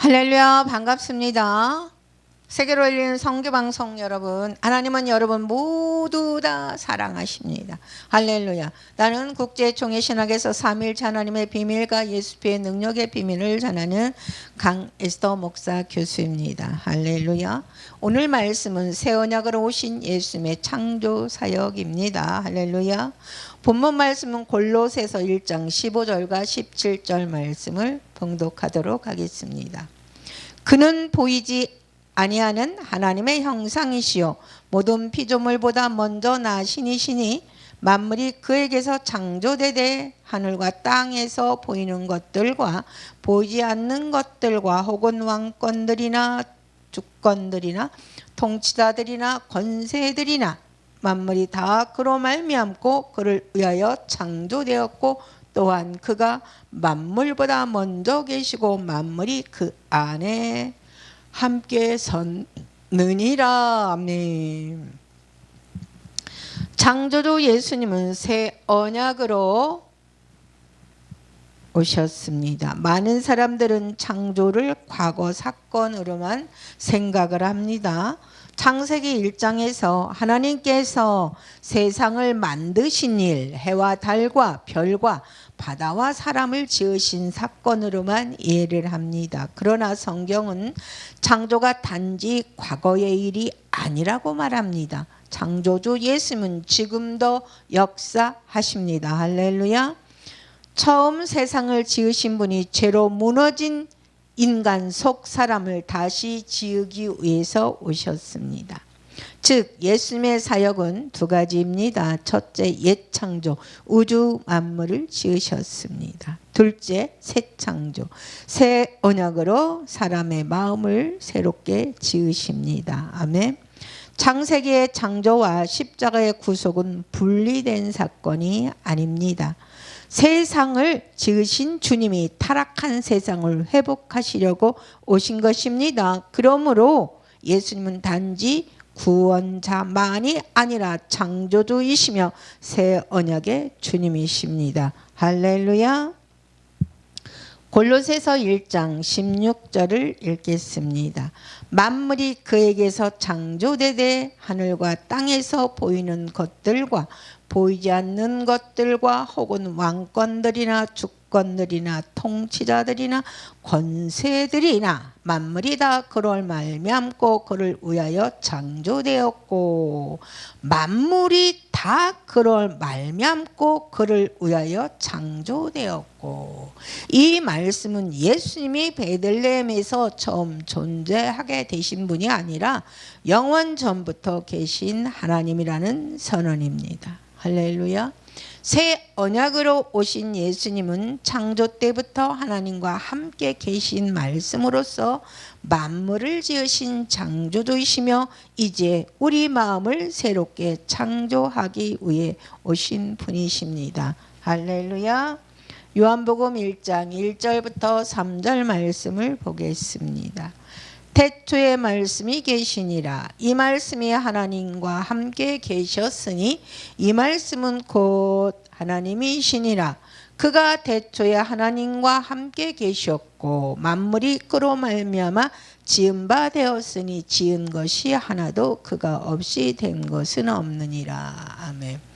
할렐루야, 반갑습니다. 세계로 열리는 선교방송 여러분, 하나님은 여러분 모두 다 사랑하십니다. 할렐루야. 나는 국제총회 신학에서 삼위일체 하나님의 비밀과 예수피의 능력의 비밀을 전하는 강에스더 목사 교수입니다. 할렐루야. 오늘 말씀은 새 언약으로 오신 예수님의 창조 사역입니다. 할렐루야. 본문 말씀은 골로새서 1장 15절과 17절 말씀을 봉독하도록 하겠습니다. 그는 보이지 아니하는 하나님의 형상이시요 모든 피조물보다 먼저 나신이시니 만물이 그에게서 창조되되 하늘과 땅에서 보이는 것들과 보이지 않는 것들과 혹은 왕권들이나 주권들이나 통치자들이나 권세들이나 만물이 다 그로 말미암고 그를 위하여 창조되었고 또한 그가 만물보다 먼저 계시고 만물이 그 안에 함께 섰느니라. 아멘. 창조주 예수님은 새 언약으로 오셨습니다. 많은 사람들은 창조를 과거 사건으로만 생각을 합니다. 창세기 1장에서 하나님께서 세상을 만드신 일, 해와 달과 별과 바다와 사람을 지으신 사건으로만 이해를 합니다. 그러나 성경은 창조가 단지 과거의 일이 아니라고 말합니다. 창조주 예수님은 지금도 역사하십니다. 할렐루야. 처음 세상을 지으신 분이 죄로 무너진 인간 속 사람을 다시 지으기 위해서 오셨습니다. 즉 예수님의 사역은 두 가지입니다. 첫째, 옛 창조, 우주 만물을 지으셨습니다. 둘째, 새 창조, 새 언약으로 사람의 마음을 새롭게 지으십니다. 아멘. 창세기의 창조와 십자가의 구속은 분리된 사건이 아닙니다. 세상을 지으신 주님이 타락한 세상을 회복하시려고 오신 것입니다. 그러므로 예수님은 단지 구원자만이 아니라 창조주이시며 새 언약의 주님이십니다. 할렐루야. 골로새서 1장 16절을 읽겠습니다. 만물이 그에게서 창조되되 하늘과 땅에서 보이는 것들과 보이지 않는 것들과 혹은 왕권들이나 주권들이나 통치자들이나 권세들이나 만물이 다 그를 말미암고 그를 위하여 창조되었고 만물이 다 그를 말미암고 그를 위하여 창조되었고 이 말씀은 예수님이 베들레헴에서 처음 존재하게 되신 분이 아니라 영원 전부터 계신 하나님이라는 선언입니다. 할렐루야. 새 언약으로 오신 예수님은 창조 때부터 하나님과 함께 계신 말씀으로서 만물을 지으신 창조주이시며 이제 우리 마음을 새롭게 창조하기 위해 오신 분이십니다. 할렐루야. 요한복음 1장 1절부터 3절 말씀을 보겠습니다. 태초에 말씀이 계시니라. 이 말씀이 하나님과 함께 계셨으니 이 말씀은 곧 하나님이시니라. 그가 태초에 하나님과 함께 계셨고 만물이 그로 말미암아 지은 바 되었으니 지은 것이 하나도 그가 없이 된 것은 없느니라. 아멘.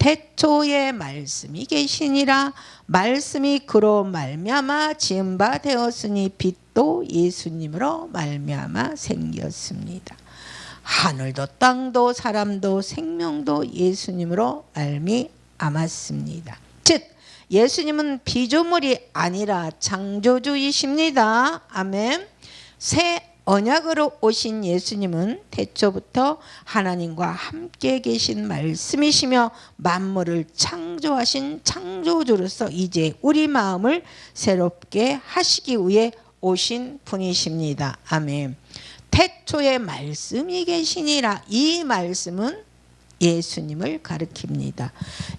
태초에 말씀이 계시니라. 말씀이 그로 말미암아 지은 바 되었으니 빛도 예수님으로 말미암아 생겼습니다. 하늘도 땅도 사람도 생명도 예수님으로 말미암았습니다. 즉 예수님은 피조물이 아니라 창조주이십니다. 아멘. 새 언약으로 오신 예수님은 태초부터 하나님과 함께 계신 말씀이시며 만물을 창조하신 창조주로서 이제 우리 마음을 새롭게 하시기 위해 오신 분이십니다. 아멘. 태초에 말씀이 계시니라. 이 말씀은 예수님을 가리킵니다.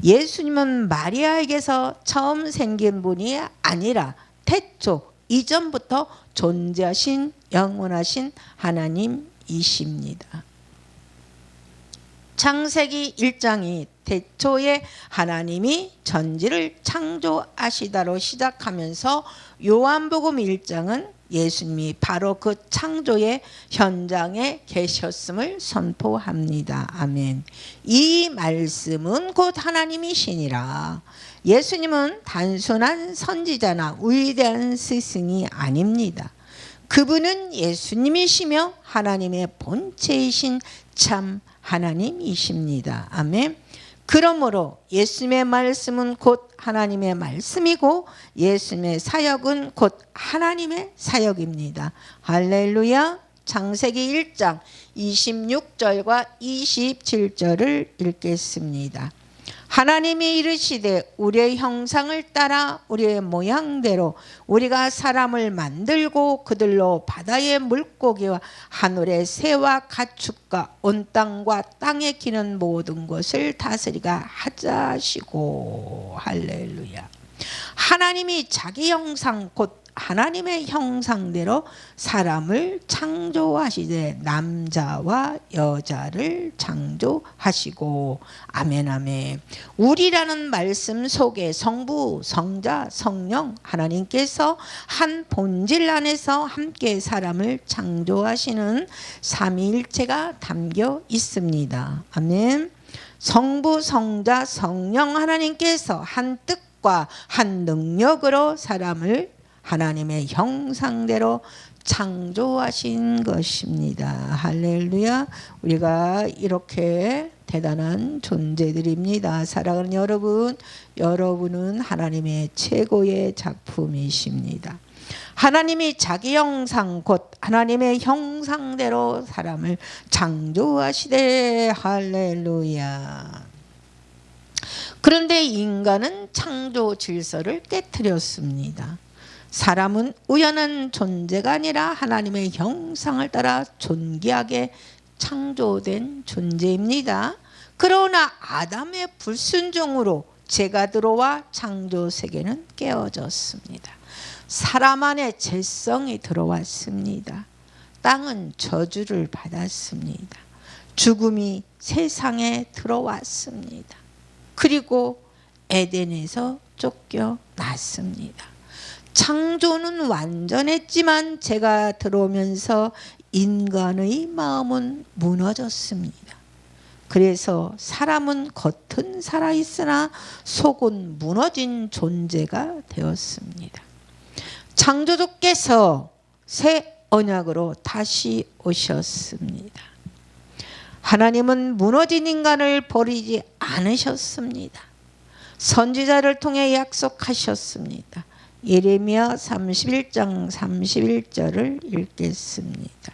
예수님은 마리아에게서 처음 생긴 분이 아니라 태초 이전부터 존재하신 영원하신 하나님이십니다. 창세기 1장이 태초에 하나님이 전지를 창조하시다로 시작하면서 요한복음 1장은 예수님이 바로 그 창조의 현장에 계셨음을 선포합니다. 아멘. 이 말씀은 곧 하나님이시니라. 예수님은 단순한 선지자나 위대한 스승이 아닙니다. 그분은 예수님이시며 하나님의 본체이신 참 하나님이십니다. 아멘. 그러므로 예수님의 말씀은 곧 하나님의 말씀이고 예수님의 사역은 곧 하나님의 사역입니다. 할렐루야. 창세기 1장 26절과 27절을 읽겠습니다. 하나님이 이르시되 우리의 형상을 따라 우리의 모양대로 우리가 사람을 만들고 그들로 바다의 물고기와 하늘의 새와 가축과 온 땅과 땅에 기는 모든 것을 다스리가 하자 하시고. 할렐루야. 하나님이 자기 형상 곧 하나님의 형상대로 사람을 창조하시되 남자와 여자를 창조하시고. 아멘 아멘. 우리라는 말씀 속에 성부, 성자, 성령 하나님께서 한 본질 안에서 함께 사람을 창조하시는 삼위일체가 담겨 있습니다. 아멘. 성부, 성자, 성령 하나님께서 한 뜻과 한 능력으로 사람을 하나님의 형상대로 창조하신 것입니다. 할렐루야. 우리가 이렇게 대단한 존재들입니다. 사랑하는 여러분, 여러분은 하나님의 최고의 작품이십니다. 하나님이 자기 형상 곧 하나님의 형상대로 사람을 창조하시되. 할렐루야. 그런데 인간은 창조 질서를 깨뜨렸습니다. 사람은 우연한 존재가 아니라 하나님의 형상을 따라 존귀하게 창조된 존재입니다. 그러나 아담의 불순종으로 죄가 들어와 창조 세계는 깨어졌습니다. 사람 안에 죄성이 들어왔습니다. 땅은 저주를 받았습니다. 죽음이 세상에 들어왔습니다. 그리고 에덴에서 쫓겨났습니다. 창조는 완전했지만 죄가 들어오면서 인간의 마음은 무너졌습니다. 그래서 사람은 겉은 살아있으나 속은 무너진 존재가 되었습니다. 창조주께서 새 언약으로 다시 오셨습니다. 하나님은 무너진 인간을 버리지 않으셨습니다. 선지자를 통해 약속하셨습니다. 예레미야 31장 31절을 읽겠습니다.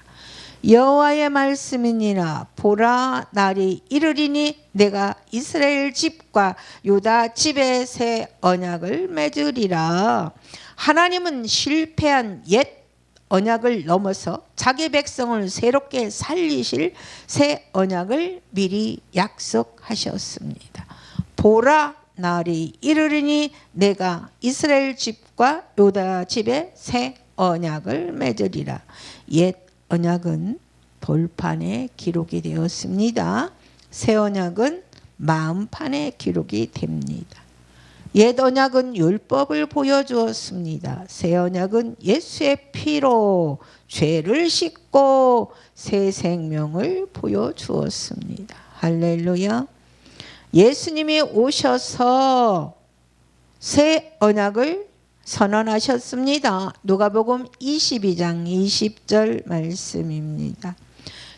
여호와의 말씀이니라. 보라, 날이 이르리니 내가 이스라엘 집과 유다 집에 새 언약을 맺으리라. 하나님은 실패한 옛 언약을 넘어서 자기 백성을 새롭게 살리실 새 언약을 미리 약속하셨습니다. 보라, 날이 이르리니 내가 이스라엘 집과 유다 집에 새 언약을 맺으리라. 옛 언약은 돌판에 기록이 되었습니다. 새 언약은 마음판에 기록이 됩니다. 옛 언약은 율법을 보여주었습니다. 새 언약은 예수의 피로 죄를 씻고 새 생명을 보여주었습니다. 할렐루야. 예수님이 오셔서 새 언약을 선언하셨습니다. 누가복음 22장 20절 말씀입니다.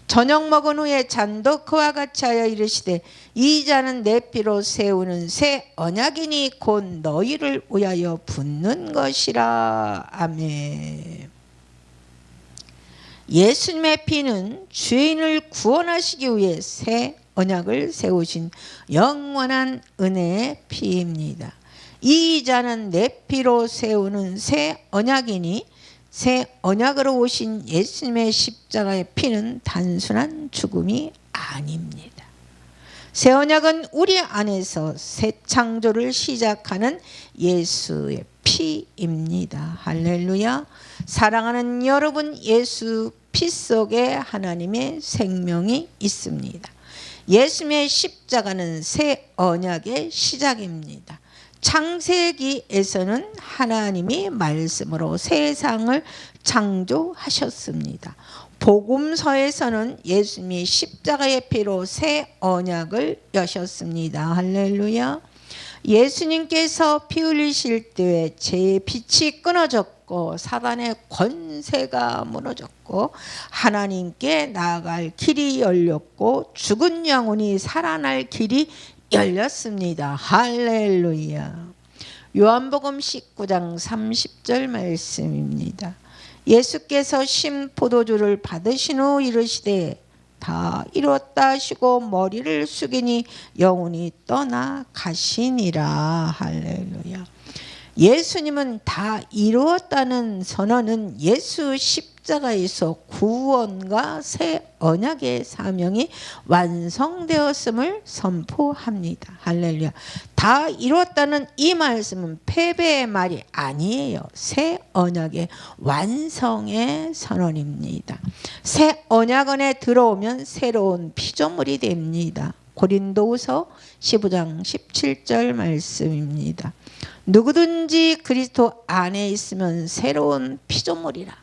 저녁 먹은 후에 잔도 그와 같이 하여 이르시되 이 잔은 내 피로 세우는 새 언약이니 곧 너희를 위하여 붓는 것이라. 아멘. 예수님의 피는 죄인을 구원하시기 위해 새 언약을 세우신 영원한 은혜의 피입니다. 이 잔은 내 피로 세우는 새 언약이니 새 언약으로 오신 예수님의 십자가의 피는 단순한 죽음이 아닙니다. 새 언약은 우리 안에서 새 창조를 시작하는 예수의 피입니다. 할렐루야. 사랑하는 여러분, 예수 피 속에 하나님의 생명이 있습니다. 예수님의 십자가는 새 언약의 시작입니다. 창세기에서는 하나님이 말씀으로 세상을 창조하셨습니다. 복음서에서는 예수님이 십자가의 피로 새 언약을 여셨습니다. 할렐루야. 예수님께서 피 흘리실 때에 제 빛이 끊어졌고 사단의 권세가 무너졌고 하나님께 나아갈 길이 열렸고 죽은 영혼이 살아날 길이 열렸습니다. 할렐루야. 요한복음 19장 30절 말씀입니다. 예수께서 신 포도주를 받으신 후 이르시되 다 이루었다 하시고 머리를 숙이니 영혼이 떠나 가시니라. 할렐루야. 예수님은 다 이루었다는 선언은 예수 십자가에서 구원과 새 언약의 사명이 완성되었음을 선포합니다. 할렐루야. 다 이루었다는 이 말씀은 패배의 말이 아니에요. 새 언약의 완성의 선언입니다. 새 언약 안에 들어오면 새로운 피조물이 됩니다. 고린도후서 15장 17절 말씀입니다. 누구든지 그리스도 안에 있으면 새로운 피조물이라.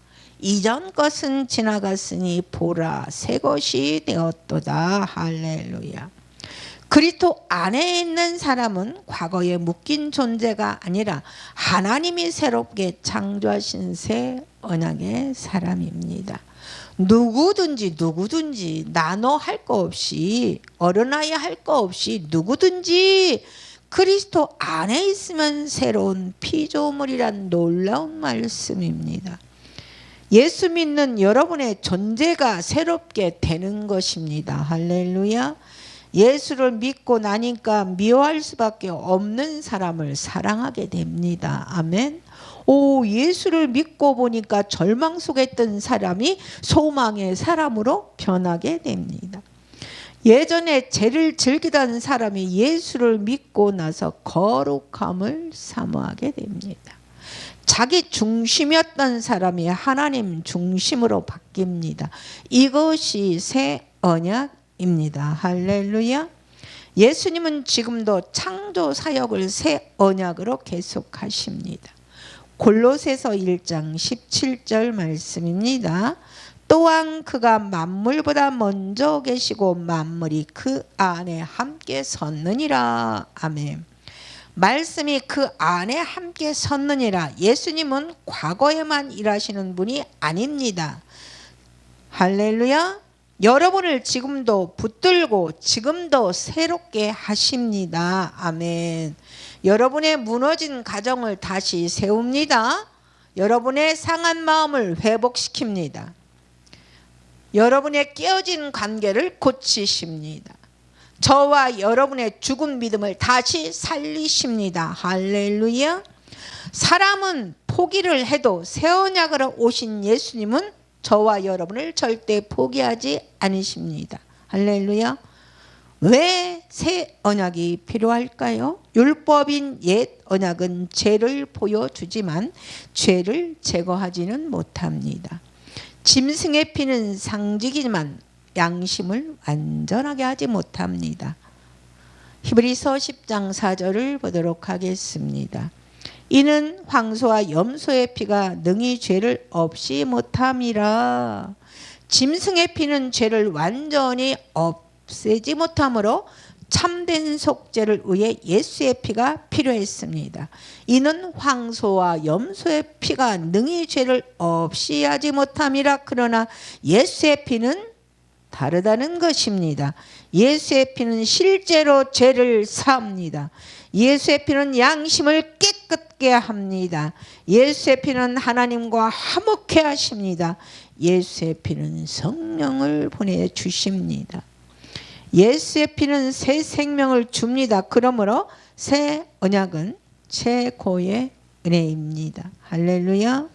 이전 것은 지나갔으니 보라 새 것이 되었도다. 할렐루야. 그리스도 안에 있는 사람은 과거에 묶인 존재가 아니라 하나님이 새롭게 창조하신 새 언약의 사람입니다. 누구든지 나눠 할 거 없이 어른아이 할 거 없이 누구든지 그리스도 안에 있으면 새로운 피조물이란 놀라운 말씀입니다. 예수 믿는 여러분의 존재가 새롭게 되는 것입니다. 할렐루야. 예수를 믿고 나니까 미워할 수밖에 없는 사람을 사랑하게 됩니다. 아멘. 오, 예수를 믿고 보니까 절망 속에 있던 사람이 소망의 사람으로 변하게 됩니다. 예전에 죄를 즐기던 사람이 예수를 믿고 나서 거룩함을 사모하게 됩니다. 자기 중심이었던 사람이 하나님 중심으로 바뀝니다. 이것이 새 언약입니다. 할렐루야. 예수님은 지금도 창조 사역을 새 언약으로 계속하십니다. 골로새서 1장 17절 말씀입니다. 또한 그가 만물보다 먼저 계시고 만물이 그 안에 함께 섰느니라. 아멘. 말씀이 그 안에 함께 섰느니라. 예수님은 과거에만 일하시는 분이 아닙니다. 할렐루야. 여러분을 지금도 붙들고 지금도 새롭게 하십니다. 아멘. 여러분의 무너진 가정을 다시 세웁니다. 여러분의 상한 마음을 회복시킵니다. 여러분의 깨어진 관계를 고치십니다. 저와 여러분의 죽은 믿음을 다시 살리십니다. 할렐루야. 사람은 포기를 해도 새 언약으로 오신 예수님은 저와 여러분을 절대 포기하지 않으십니다. 할렐루야. 왜 새 언약이 필요할까요? 율법인 옛 언약은 죄를 보여주지만 죄를 제거하지는 못합니다. 짐승의 피는 상징이지만 양심을 완전하게 하지 못합니다. 히브리서 10장 4절을 보도록 하겠습니다. 이는 황소와 염소의 피가 능히 죄를 없이 못함이라. 짐승의 피는 죄를 완전히 없애지 못하므로 참된 속죄를 위해 예수의 피가 필요했습니다. 이는 황소와 염소의 피가 능히 죄를 없이 하지 못함이라. 그러나 예수의 피는 다르다는 것입니다. 예수의 피는 실제로 죄를 사합니다. 예수의 피는 양심을 깨끗게 합니다. 예수의 피는 하나님과 화목케 하십니다. 예수의 피는 성령을 보내주십니다. 예수의 피는 새 생명을 줍니다. 그러므로 새 언약은 최고의 은혜입니다. 할렐루야.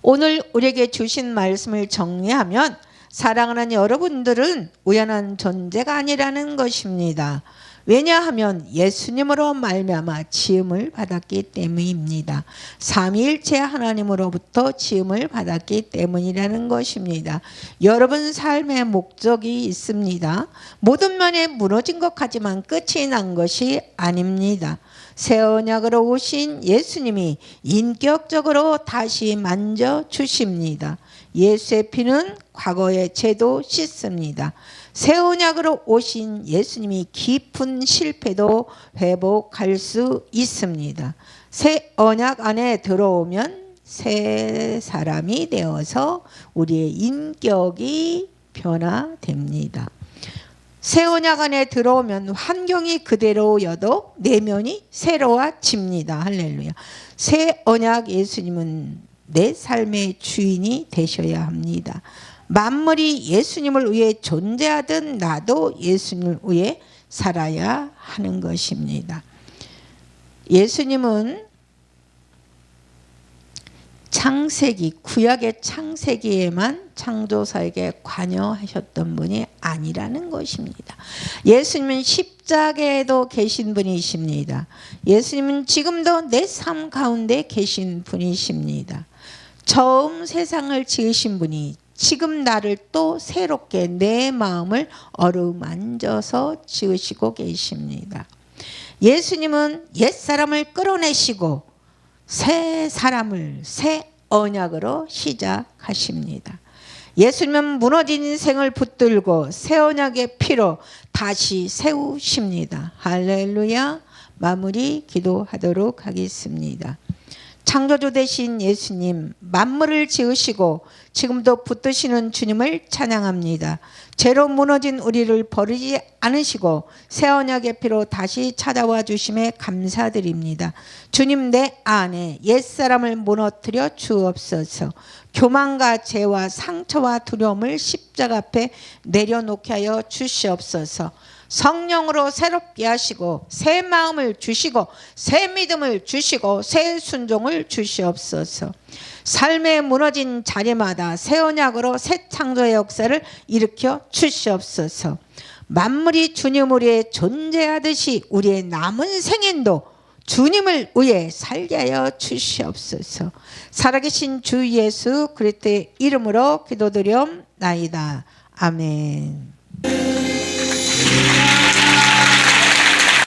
오늘 우리에게 주신 말씀을 정리하면 사랑하는 여러분들은 우연한 존재가 아니라는 것입니다. 왜냐하면 예수님으로 말미암아 지음을 받았기 때문입니다. 삼위일체 하나님으로부터 지음을 받았기 때문이라는 것입니다. 여러분 삶의 목적이 있습니다. 모든 면에 무너진 것 같지만 끝이 난 것이 아닙니다. 새 언약으로 오신 예수님이 인격적으로 다시 만져주십니다. 예수의 피는 과거의 죄도 씻습니다. 새 언약으로 오신 예수님이 깊은 실패도 회복할 수 있습니다. 새 언약 안에 들어오면 새 사람이 되어서 우리의 인격이 변화됩니다. 새 언약 안에 들어오면 환경이 그대로여도 내면이 새로워집니다. 할렐루야. 새 언약 예수님은 내 삶의 주인이 되셔야 합니다. 만물이 예수님을 위해 존재하든 나도 예수님을 위해 살아야 하는 것입니다. 예수님은 창세기, 구약의 창세기에만 창조사에게 관여하셨던 분이 아니라는 것입니다. 예수님은 십자가에도 계신 분이십니다. 예수님은 지금도 내 삶 가운데 계신 분이십니다. 처음 세상을 지으신 분이 지금 나를 또 새롭게 내 마음을 어루만져서 지으시고 계십니다. 예수님은 옛사람을 끌어내시고 새 사람을 새 언약으로 시작하십니다. 예수님은 무너진 인생을 붙들고 새 언약의 피로 다시 세우십니다. 할렐루야. 마무리 기도하도록 하겠습니다. 창조주 되신 예수님, 만물을 지으시고 지금도 붙드시는 주님을 찬양합니다. 죄로 무너진 우리를 버리지 않으시고 새 언약의 피로 다시 찾아와 주심에 감사드립니다. 주님, 내 안에 옛사람을 무너뜨려 주옵소서. 교만과 죄와 상처와 두려움을 십자가 앞에 내려놓게 하여 주시옵소서. 성령으로 새롭게 하시고 새 마음을 주시고 새 믿음을 주시고 새 순종을 주시옵소서. 삶의 무너진 자리마다 새 언약으로 새 창조의 역사를 일으켜 주시옵소서. 만물이 주님을 위해 존재하듯이 우리의 남은 생인도 주님을 위해 살게 하여 주시옵소서. 살아계신 주 예수 그리스도의 이름으로 기도드리옵나이다. 아멘.